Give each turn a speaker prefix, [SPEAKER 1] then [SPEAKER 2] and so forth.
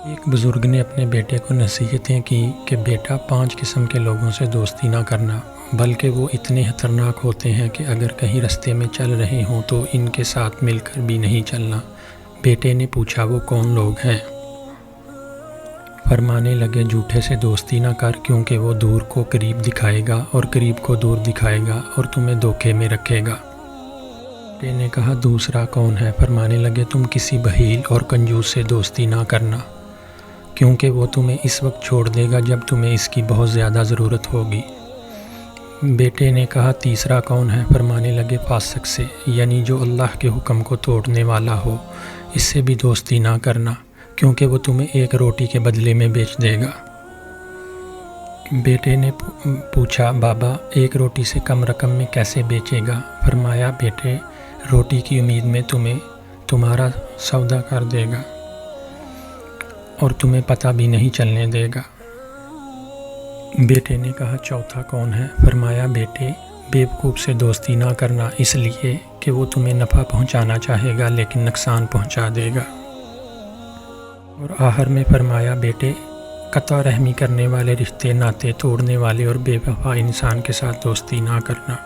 [SPEAKER 1] ایک بزرگ نے اپنے بیٹے کو نصیحتیں کی کہ بیٹا 5 قسم کے لوگوں سے دوستی نہ کرنا، بلکہ وہ اتنے خطرناک ہوتے ہیں کہ اگر کہیں رستے میں چل رہے ہوں تو ان کے ساتھ مل کر بھی نہیں چلنا۔ بیٹے نے پوچھا وہ کون لوگ ہیں؟ فرمانے لگے جھوٹے سے دوستی نہ کر، کیونکہ وہ دور کو قریب دکھائے گا اور قریب کو دور دکھائے گا اور تمہیں دھوکے میں رکھے گا۔ بیٹے نے کہا دوسرا کون ہے؟ فرمانے لگے تم کسی بخیل اور کنجوس سے دوستی نہ کرنا، کیونکہ وہ تمہیں اس وقت چھوڑ دے گا جب تمہیں اس کی بہت زیادہ ضرورت ہوگی۔ بیٹے نے کہا تیسرا کون ہے؟ فرمانے لگے فاسق سے، یعنی جو اللہ کے حکم کو توڑنے والا ہو، اس سے بھی دوستی نہ کرنا، کیونکہ وہ تمہیں ایک روٹی کے بدلے میں بیچ دے گا۔ بیٹے نے پوچھا بابا ایک روٹی سے کم رقم میں کیسے بیچے گا؟ فرمایا بیٹے روٹی کی امید میں تمہیں تمہارا سودا کر دے گا اور تمہیں پتہ بھی نہیں چلنے دے گا۔ بیٹے نے کہا چوتھا کون ہے؟ فرمایا بیٹے بیوقوف سے دوستی نہ کرنا، اس لیے کہ وہ تمہیں نفع پہنچانا چاہے گا لیکن نقصان پہنچا دے گا۔ اور آخر میں فرمایا بیٹے قطع رحمی کرنے والے، رشتے ناطے توڑنے والے اور بے وفا انسان کے ساتھ دوستی نہ کرنا۔